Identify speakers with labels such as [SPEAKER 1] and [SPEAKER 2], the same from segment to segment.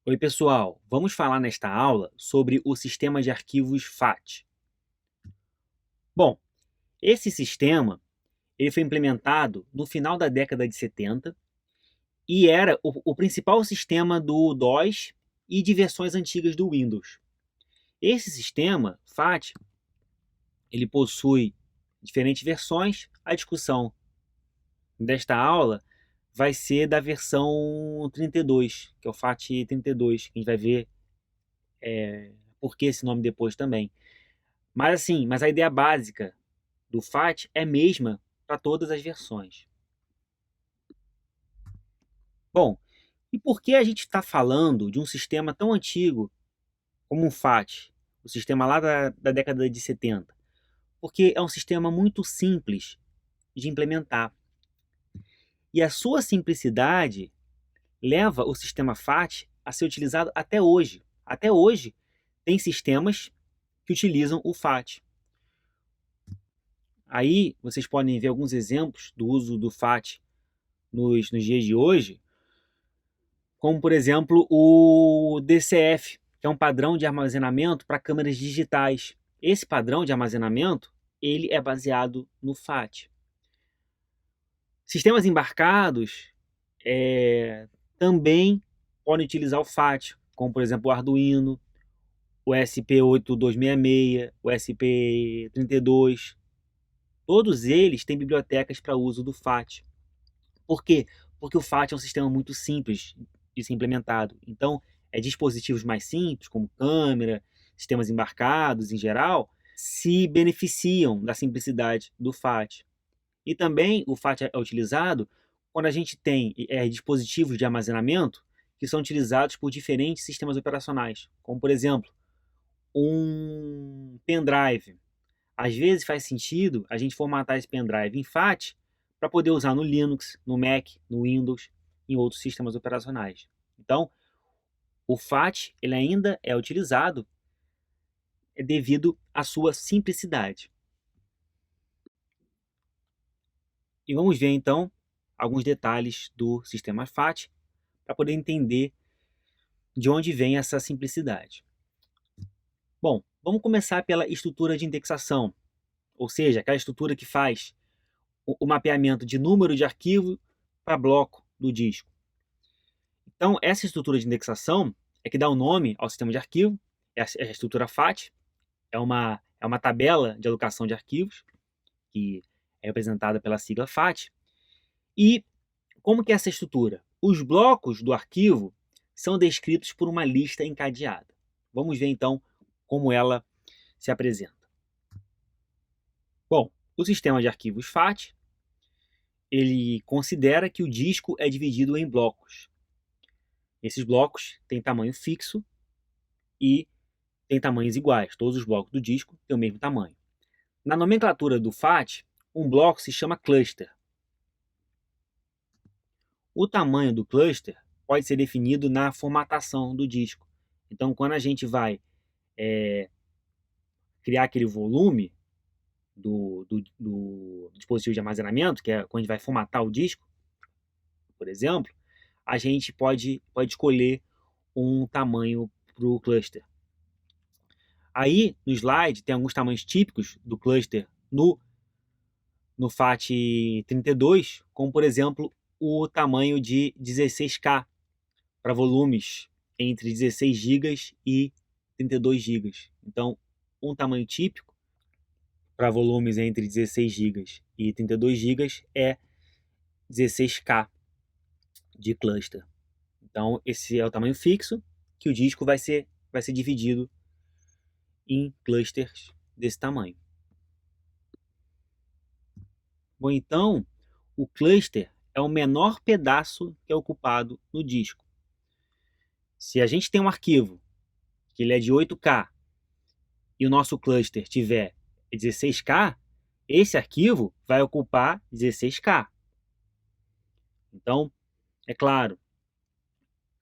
[SPEAKER 1] Oi, pessoal! Vamos falar nesta aula sobre o sistema de arquivos FAT. Bom, esse sistema ele foi implementado no final da década de 70 e era o principal sistema do DOS e de versões antigas do Windows. Esse sistema, FAT, ele possui diferentes versões. A discussão desta aula vai ser da versão 32, que é o FAT 32, que a gente vai ver por que esse nome depois também. Mas a ideia básica do FAT é a mesma para todas as versões. Bom, e por que a gente está falando de um sistema tão antigo como o FAT, o sistema lá da década de 70? Porque é um sistema muito simples de implementar. E a sua simplicidade leva o sistema FAT a ser utilizado até hoje. Até hoje, tem sistemas que utilizam o FAT. Aí vocês podem ver alguns exemplos do uso do FAT nos dias de hoje, como, por exemplo, o DCF, que é um padrão de armazenamento para câmeras digitais. Esse padrão de armazenamento ele é baseado no FAT. Sistemas embarcados também podem utilizar o FAT, como, por exemplo, o Arduino, o SP8266, o SP32. Todos eles têm bibliotecas para uso do FAT. Por quê? Porque o FAT é um sistema muito simples de ser implementado. Então, dispositivos mais simples, como câmera, sistemas embarcados em geral, se beneficiam da simplicidade do FAT. E também o FAT é utilizado quando a gente tem dispositivos de armazenamento que são utilizados por diferentes sistemas operacionais, como, por exemplo, um pendrive. Às vezes faz sentido a gente formatar esse pendrive em FAT para poder usar no Linux, no Mac, no Windows, em outros sistemas operacionais. Então, o FAT ele ainda é utilizado devido à sua simplicidade. E vamos ver então alguns detalhes do sistema FAT para poder entender de onde vem essa simplicidade. Bom, vamos começar pela estrutura de indexação, ou seja, aquela estrutura que faz o mapeamento de número de arquivo para bloco do disco. Então, essa estrutura de indexação é que dá o nome ao sistema de arquivo, é a estrutura FAT, é uma tabela de alocação de arquivos, que é representada pela sigla FAT. E como que é essa estrutura? Os blocos do arquivo são descritos por uma lista encadeada. Vamos ver então como ela se apresenta. Bom, o sistema de arquivos FAT ele considera que o disco é dividido em blocos. Esses blocos têm tamanho fixo e têm tamanhos iguais. Todos os blocos do disco têm o mesmo tamanho. Na nomenclatura do FAT, um bloco se chama cluster. O tamanho do cluster pode ser definido na formatação do disco. Então, quando a gente vai criar aquele volume do dispositivo de armazenamento, que é quando a gente vai formatar o disco, por exemplo, a gente pode escolher um tamanho para o cluster. Aí, no slide, tem alguns tamanhos típicos do cluster no FAT 32, como, por exemplo, o tamanho de 16K para volumes entre 16 GB e 32 GB. Então, um tamanho típico para volumes entre 16 GB e 32 GB é 16K de cluster. Então, esse é o tamanho fixo que o disco vai ser dividido em clusters desse tamanho. Bom, então, o cluster é o menor pedaço que é ocupado no disco. Se a gente tem um arquivo que ele é de 8K e o nosso cluster tiver 16K, esse arquivo vai ocupar 16K. Então, é claro,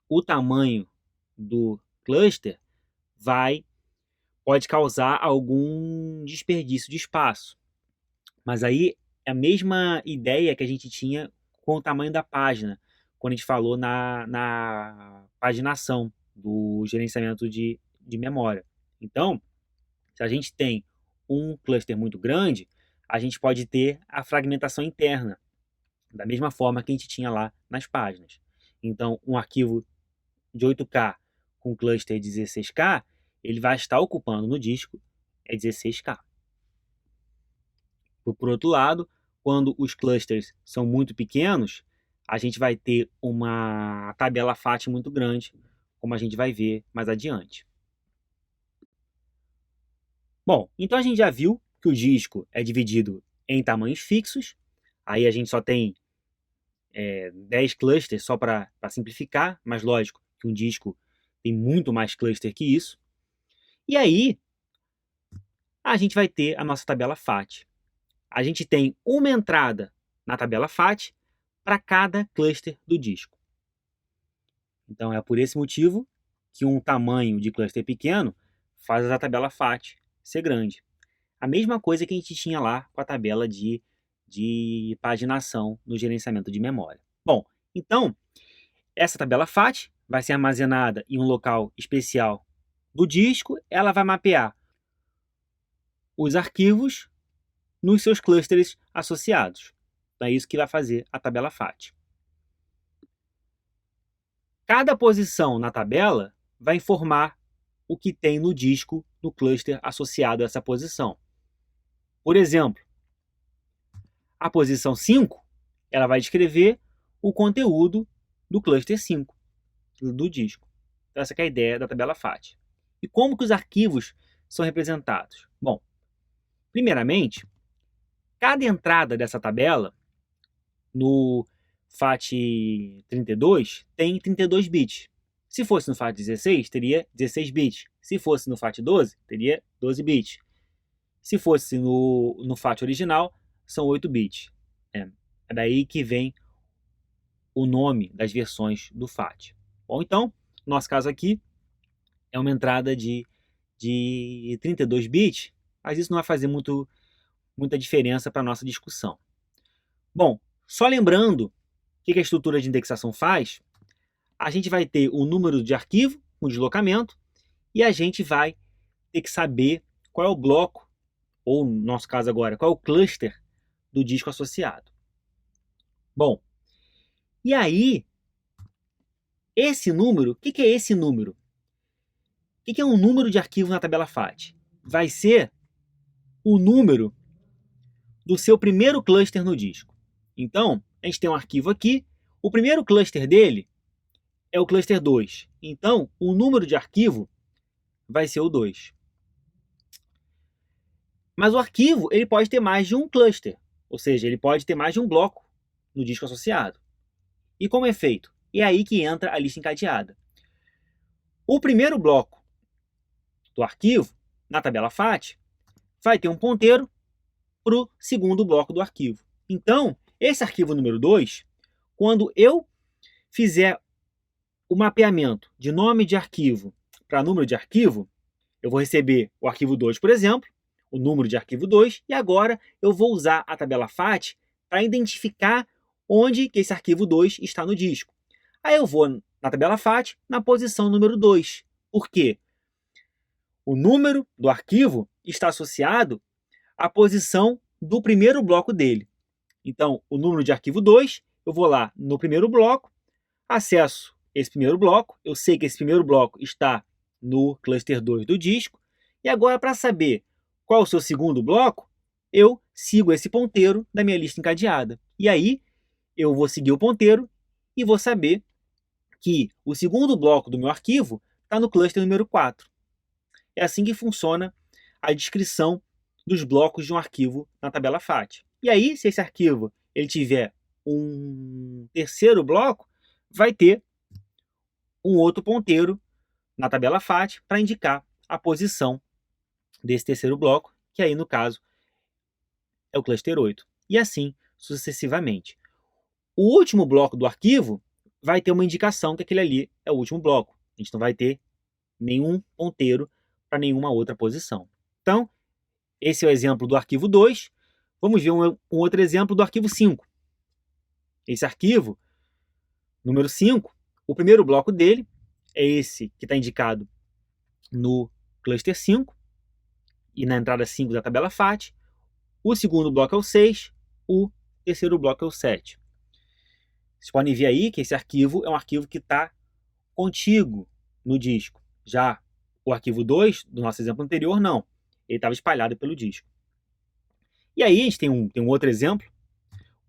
[SPEAKER 1] o tamanho do cluster pode causar algum desperdício de espaço. Mas aí é a mesma ideia que a gente tinha com o tamanho da página, quando a gente falou na paginação do gerenciamento de memória. Então, se a gente tem um cluster muito grande, a gente pode ter a fragmentação interna, da mesma forma que a gente tinha lá nas páginas. Então, um arquivo de 8K com cluster de 16K, ele vai estar ocupando no disco 16K. Por outro lado, quando os clusters são muito pequenos, a gente vai ter uma tabela FAT muito grande, como a gente vai ver mais adiante. Bom, então a gente já viu que o disco é dividido em tamanhos fixos. Aí a gente só tem 10 clusters só para simplificar, mas lógico que um disco tem muito mais cluster que isso. E aí a gente vai ter a nossa tabela FAT. A gente tem uma entrada na tabela FAT para cada cluster do disco. Então é por esse motivo que um tamanho de cluster pequeno faz a tabela FAT ser grande. A mesma coisa que a gente tinha lá com a tabela de paginação no gerenciamento de memória. Bom, então, essa tabela FAT vai ser armazenada em um local especial do disco, ela vai mapear os arquivos nos seus clusters associados. Então, é isso que vai fazer a tabela FAT. Cada posição na tabela vai informar o que tem no disco no cluster associado a essa posição. Por exemplo, a posição 5, ela vai descrever o conteúdo do cluster 5 do disco. Então, essa é a ideia da tabela FAT. E como que os arquivos são representados? Bom, primeiramente, cada entrada dessa tabela no FAT32 tem 32 bits. Se fosse no FAT16, teria 16 bits. Se fosse no FAT12, teria 12 bits. Se fosse no FAT original, são 8 bits. É daí que vem o nome das versões do FAT. Bom, então, no nosso caso aqui, é uma entrada de 32 bits, mas isso não vai fazer muita diferença para a nossa discussão. Bom, só lembrando o que a estrutura de indexação faz, a gente vai ter o número de arquivo, o deslocamento, e a gente vai ter que saber qual é o bloco, ou no nosso caso agora, qual é o cluster do disco associado. Bom, e aí, esse número, o que é esse número? O que é um número de arquivo na tabela FAT? Vai ser o número do seu primeiro cluster no disco. Então, a gente tem um arquivo aqui, o primeiro cluster dele é o cluster 2. Então, o número de arquivo vai ser o 2. Mas o arquivo ele pode ter mais de um cluster, ou seja, ele pode ter mais de um bloco no disco associado. E como é feito? É aí que entra a lista encadeada. O primeiro bloco do arquivo, na tabela FAT, vai ter um ponteiro para o segundo bloco do arquivo. Então, esse arquivo número 2, quando eu fizer o mapeamento de nome de arquivo para número de arquivo, eu vou receber o arquivo 2, por exemplo, o número de arquivo 2, e agora eu vou usar a tabela FAT para identificar onde que esse arquivo 2 está no disco. Aí eu vou na tabela FAT na posição número 2. Por quê? O número do arquivo está associado à posição do primeiro bloco dele. Então, o número de arquivo 2, eu vou lá no primeiro bloco, acesso esse primeiro bloco, eu sei que esse primeiro bloco está no cluster 2 do disco, e agora para saber qual é o seu segundo bloco, eu sigo esse ponteiro da minha lista encadeada. E aí, eu vou seguir o ponteiro e vou saber que o segundo bloco do meu arquivo está no cluster número 4. É assim que funciona a descrição dos blocos de um arquivo na tabela FAT. E aí, se esse arquivo ele tiver um terceiro bloco, vai ter um outro ponteiro na tabela FAT para indicar a posição desse terceiro bloco, que aí, no caso, é o cluster 8. E assim sucessivamente. O último bloco do arquivo vai ter uma indicação que aquele ali é o último bloco. A gente não vai ter nenhum ponteiro para nenhuma outra posição. Então, esse é o exemplo do arquivo 2. Vamos ver um outro exemplo do arquivo 5. Esse arquivo, número 5, o primeiro bloco dele é esse que está indicado no cluster 5 e na entrada 5 da tabela FAT. O segundo bloco é o 6, o terceiro bloco é o 7. Vocês podem ver aí que esse arquivo é um arquivo que está contíguo no disco. Já o arquivo 2, do nosso exemplo anterior, não. Ele estava espalhado pelo disco. E aí a gente tem um outro exemplo,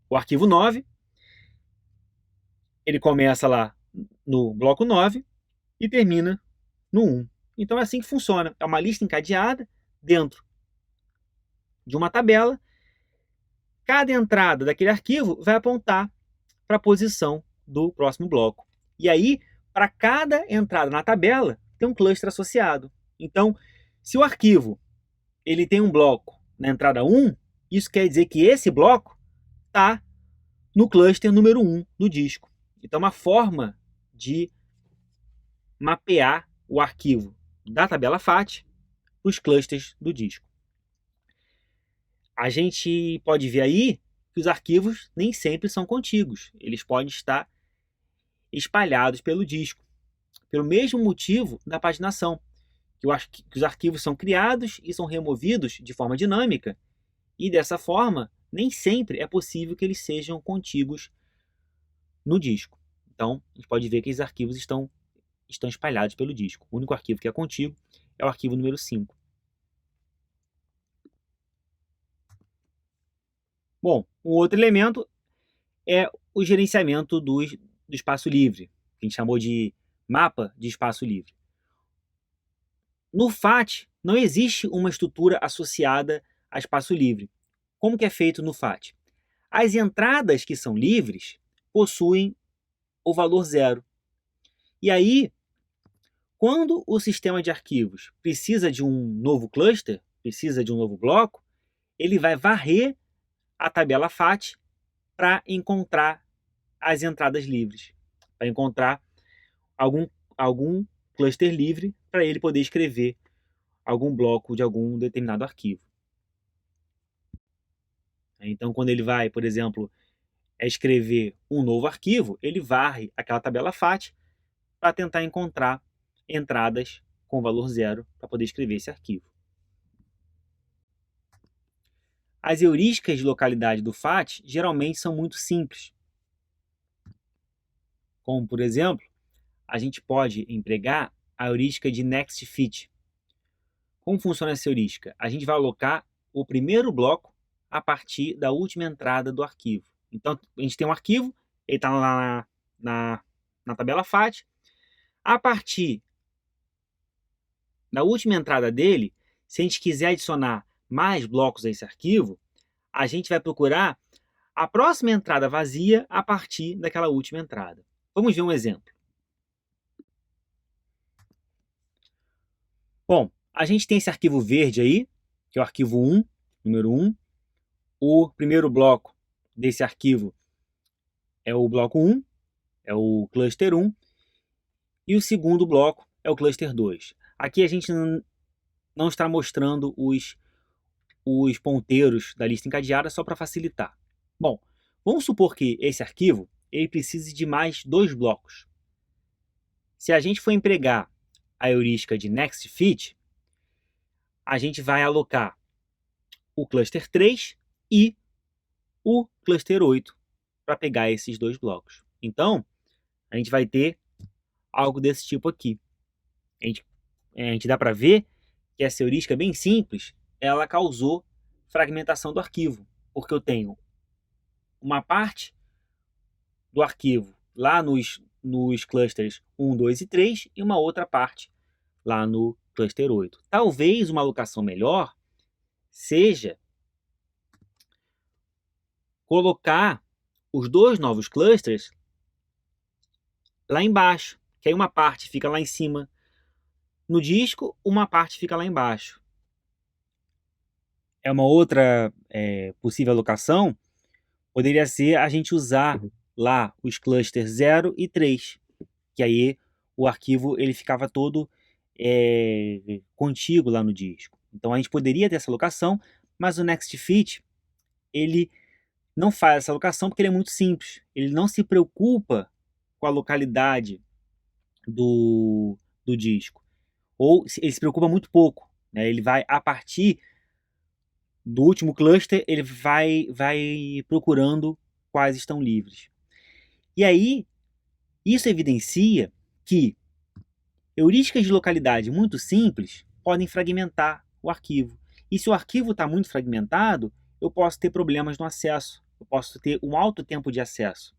[SPEAKER 1] o arquivo 9. Ele começa lá no bloco 9 e termina no 1. Então é assim que funciona. É uma lista encadeada dentro de uma tabela. Cada entrada daquele arquivo vai apontar para a posição do próximo bloco. E aí, para cada entrada na tabela, tem um cluster associado. Então, se o arquivo ele tem um bloco na entrada 1, isso quer dizer que esse bloco está no cluster número 1 do disco. Então, uma forma de mapear o arquivo da tabela FAT para os clusters do disco. A gente pode ver aí que os arquivos nem sempre são contíguos. Eles podem estar espalhados pelo disco, pelo mesmo motivo da paginação, que os arquivos são criados e são removidos de forma dinâmica, e dessa forma, nem sempre é possível que eles sejam contíguos no disco. Então, a gente pode ver que esses arquivos estão espalhados pelo disco. O único arquivo que é contíguo é o arquivo número 5. Bom, um outro elemento é o gerenciamento do espaço livre, que a gente chamou de mapa de espaço livre. No FAT, não existe uma estrutura associada a espaço livre. Como que é feito no FAT? As entradas que são livres possuem o valor 0. E aí, quando o sistema de arquivos precisa de um novo cluster, precisa de um novo bloco, ele vai varrer a tabela FAT para encontrar as entradas livres, para encontrar algum cluster livre para ele poder escrever algum bloco de algum determinado arquivo. Então, quando ele vai, por exemplo, escrever um novo arquivo, ele varre aquela tabela FAT para tentar encontrar entradas com valor 0 para poder escrever esse arquivo. As heurísticas de localidade do FAT geralmente são muito simples. Como, por exemplo, a gente pode empregar a heurística de Next Fit. Como funciona essa heurística? A gente vai alocar o primeiro bloco a partir da última entrada do arquivo. Então, a gente tem um arquivo, ele está lá na tabela FAT. A partir da última entrada dele, se a gente quiser adicionar mais blocos a esse arquivo, a gente vai procurar a próxima entrada vazia a partir daquela última entrada. Vamos ver um exemplo. Bom, a gente tem esse arquivo verde aí, que é o arquivo 1, número 1. O primeiro bloco desse arquivo é o bloco 1, é o cluster 1. E o segundo bloco é o cluster 2. Aqui a gente não está mostrando os ponteiros da lista encadeada só para facilitar. Bom, vamos supor que esse arquivo ele precise de mais 2 blocos. Se a gente for empregar a heurística de Next Fit, a gente vai alocar o cluster 3 e o cluster 8 para pegar esses 2 blocos. Então, a gente vai ter algo desse tipo aqui. A gente dá para ver que essa heurística bem simples, ela causou fragmentação do arquivo, porque eu tenho uma parte do arquivo lá nos clusters 1, 2 e 3 e uma outra parte lá no cluster 8. Talvez uma alocação melhor seja colocar os 2 novos clusters lá embaixo, que aí uma parte fica lá em cima no disco, uma parte fica lá embaixo. É uma outra possível alocação, poderia ser a gente usar lá os clusters 0 e 3, que aí o arquivo ele ficava todo contíguo lá no disco. Então a gente poderia ter essa alocação, mas o Next Fit ele não faz essa alocação porque ele é muito simples. Ele não se preocupa com a localidade do disco. Ou ele se preocupa muito pouco, né? Ele vai, a partir do último cluster, ele vai procurando quais estão livres. E aí, isso evidencia que heurísticas de localidade muito simples podem fragmentar o arquivo. E se o arquivo está muito fragmentado, eu posso ter problemas no acesso. Eu posso ter um alto tempo de acesso.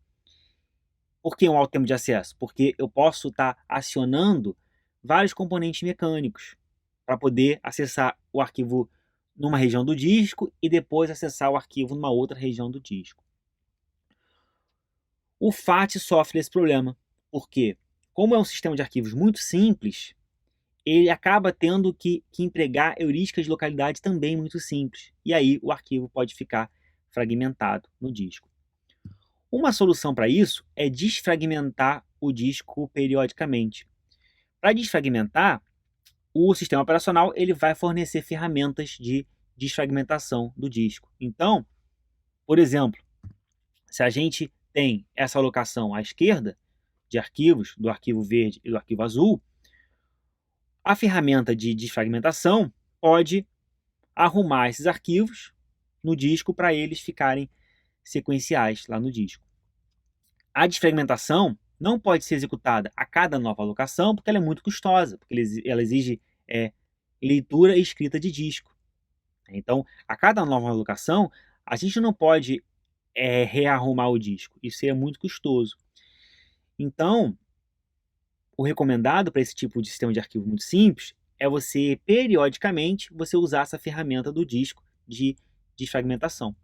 [SPEAKER 1] Por que um alto tempo de acesso? Porque eu posso estar acionando vários componentes mecânicos para poder acessar o arquivo numa região do disco e depois acessar o arquivo numa outra região do disco. O FAT sofre desse problema, porque, como é um sistema de arquivos muito simples, ele acaba tendo que empregar heurísticas de localidade também muito simples. E aí o arquivo pode ficar fragmentado no disco. Uma solução para isso é desfragmentar o disco periodicamente. Para desfragmentar, o sistema operacional ele vai fornecer ferramentas de desfragmentação do disco. Então, por exemplo, se a gente tem essa alocação à esquerda de arquivos, do arquivo verde e do arquivo azul, a ferramenta de desfragmentação pode arrumar esses arquivos no disco para eles ficarem sequenciais lá no disco. A desfragmentação não pode ser executada a cada nova alocação porque ela é muito custosa, porque ela exige leitura e escrita de disco. Então, a cada nova alocação, a gente não pode rearrumar o disco. Isso é muito custoso. Então, o recomendado para esse tipo de sistema de arquivo muito simples é você, periodicamente, você usar essa ferramenta do disco de desfragmentação.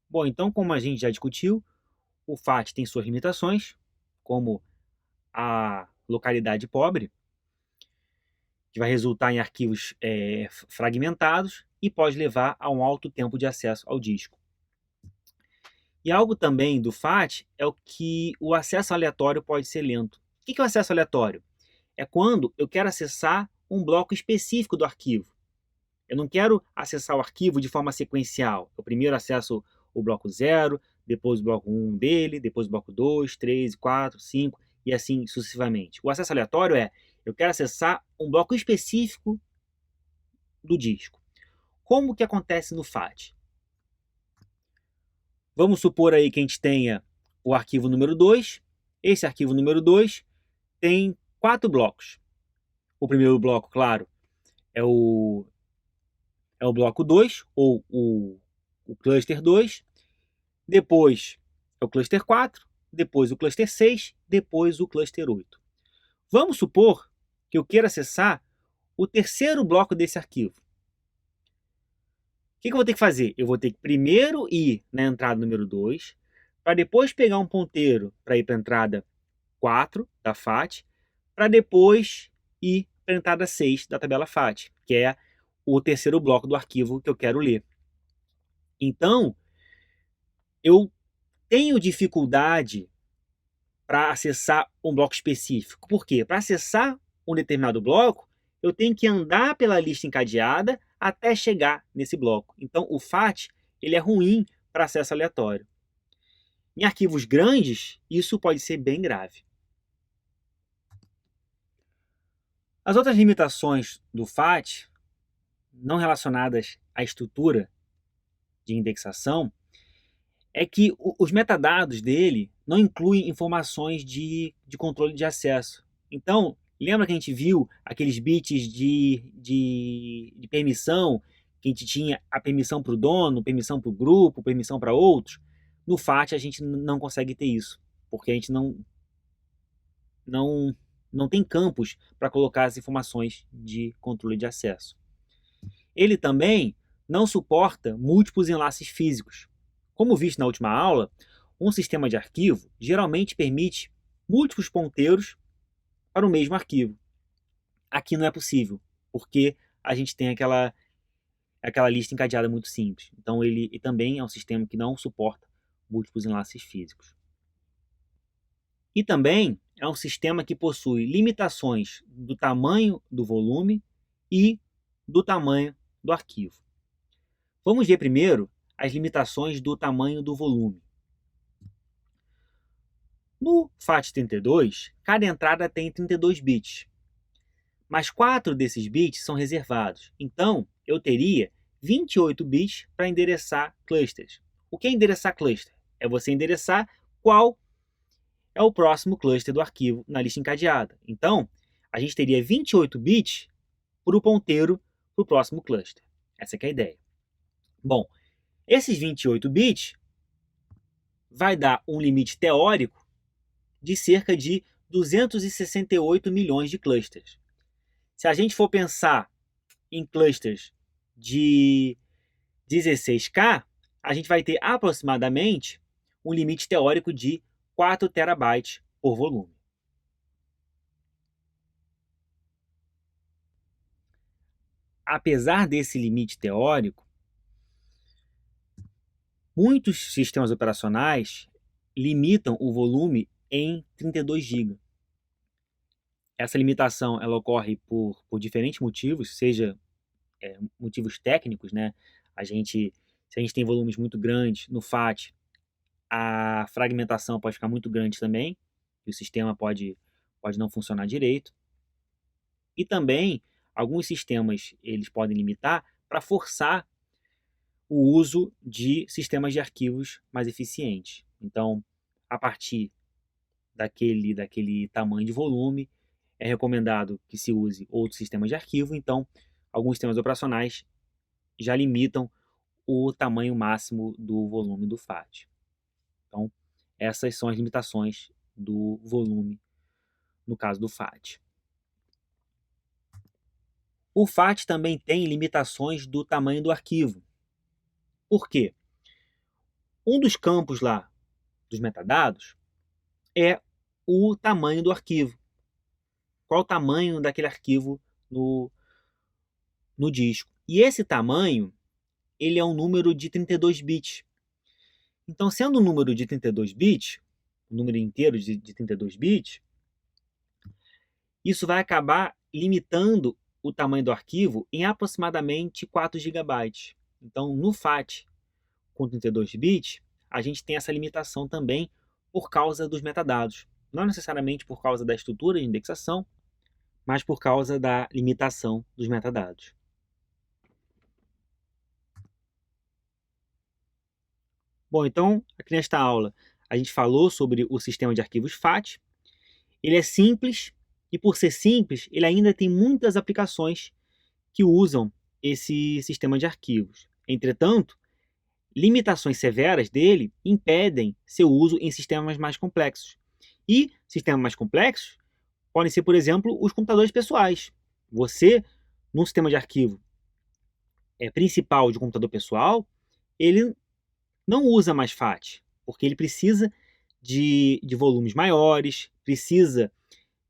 [SPEAKER 1] Bom, então, como a gente já discutiu, o FAT tem suas limitações, como a localidade pobre, que vai resultar em arquivos fragmentados e pode levar a um alto tempo de acesso ao disco. E algo também do FAT é o que o acesso aleatório pode ser lento. O que é o acesso aleatório? É quando eu quero acessar um bloco específico do arquivo. Eu não quero acessar o arquivo de forma sequencial. Eu primeiro acesso o bloco 0, depois o bloco 1 dele, depois o bloco 2, 3, 4, 5 e assim sucessivamente. O acesso aleatório é, eu quero acessar um bloco específico do disco. Como que acontece no FAT? Vamos supor aí que a gente tenha o arquivo número 2. Esse arquivo número 2 tem 4 blocos. O primeiro bloco, claro, é o bloco 2, ou o cluster 2. Depois é o cluster 4, depois o cluster 6, depois o cluster 8. Vamos supor que eu queira acessar o terceiro bloco desse arquivo. O que eu vou ter que fazer? Eu vou ter que primeiro ir na entrada número 2, para depois pegar um ponteiro para ir para a entrada 4 da FAT, para depois ir para a entrada 6 da tabela FAT, que é o terceiro bloco do arquivo que eu quero ler. Então, eu tenho dificuldade para acessar um bloco específico. Por quê? Para acessar um determinado bloco, eu tenho que andar pela lista encadeada até chegar nesse bloco. Então, o FAT ele é ruim para acesso aleatório. Em arquivos grandes, isso pode ser bem grave. As outras limitações do FAT, não relacionadas à estrutura de indexação, é que os metadados dele não incluem informações de controle de acesso. Então, lembra que a gente viu aqueles bits de permissão, que a gente tinha a permissão para o dono, permissão para o grupo, permissão para outros? No FAT a gente não consegue ter isso, porque a gente não tem campos para colocar as informações de controle de acesso. Ele também não suporta múltiplos enlaces físicos. Como visto na última aula, um sistema de arquivo geralmente permite múltiplos ponteiros para o mesmo arquivo. Aqui não é possível, porque a gente tem aquela lista encadeada muito simples. Então ele também é um sistema que não suporta múltiplos enlaces físicos. E também é um sistema que possui limitações do tamanho do volume e do tamanho do arquivo. Vamos ver primeiro as limitações do tamanho do volume. No FAT32, cada entrada tem 32 bits, mas 4 desses bits são reservados. Então, eu teria 28 bits para endereçar clusters. O que é endereçar cluster? É você endereçar qual é o próximo cluster do arquivo na lista encadeada. Então, a gente teria 28 bits para o ponteiro para o próximo cluster. Essa é a ideia. Bom, esses 28 bits vai dar um limite teórico de cerca de 268 milhões de clusters. Se a gente for pensar em clusters de 16K, a gente vai ter aproximadamente um limite teórico de 4 terabytes por volume. Apesar desse limite teórico, muitos sistemas operacionais limitam o volume em 32 GB. Essa limitação ela ocorre por diferentes motivos, seja motivos técnicos, né? Se a gente tem volumes muito grandes no FAT, a fragmentação pode ficar muito grande também, e o sistema pode não funcionar direito. E também, alguns sistemas eles podem limitar para forçar o uso de sistemas de arquivos mais eficientes. Então, a partir daquele tamanho de volume, é recomendado que se use outros sistemas de arquivo. Então, alguns sistemas operacionais já limitam o tamanho máximo do volume do FAT. Então, essas são as limitações do volume no caso do FAT. O FAT também tem limitações do tamanho do arquivo. Por quê? Um dos campos lá dos metadados é o tamanho do arquivo. Qual o tamanho daquele arquivo no disco. E esse tamanho, ele é um número de 32 bits. Então, sendo um número de 32 bits, um número inteiro de 32 bits, isso vai acabar limitando o tamanho do arquivo em aproximadamente 4 GB. Então, no FAT com 32 bits, a gente tem essa limitação também por causa dos metadados. Não necessariamente por causa da estrutura de indexação, mas por causa da limitação dos metadados. Bom, então, aqui nesta aula, a gente falou sobre o sistema de arquivos FAT. Ele é simples e, por ser simples, ele ainda tem muitas aplicações que usam esse sistema de arquivos. Entretanto, limitações severas dele impedem seu uso em sistemas mais complexos. E sistemas mais complexos podem ser, por exemplo, os computadores pessoais. Você, num sistema de arquivo principal de computador pessoal, ele não usa mais FAT, porque ele precisa de volumes maiores, precisa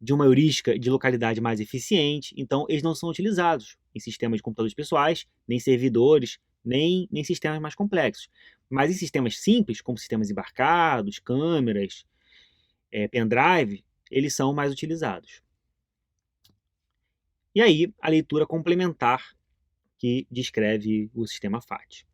[SPEAKER 1] de uma heurística de localidade mais eficiente, então eles não são utilizados em sistemas de computadores pessoais, nem servidores, nem sistemas mais complexos. Mas em sistemas simples, como sistemas embarcados, câmeras, pendrive, eles são mais utilizados. E aí, a leitura complementar que descreve o sistema FAT.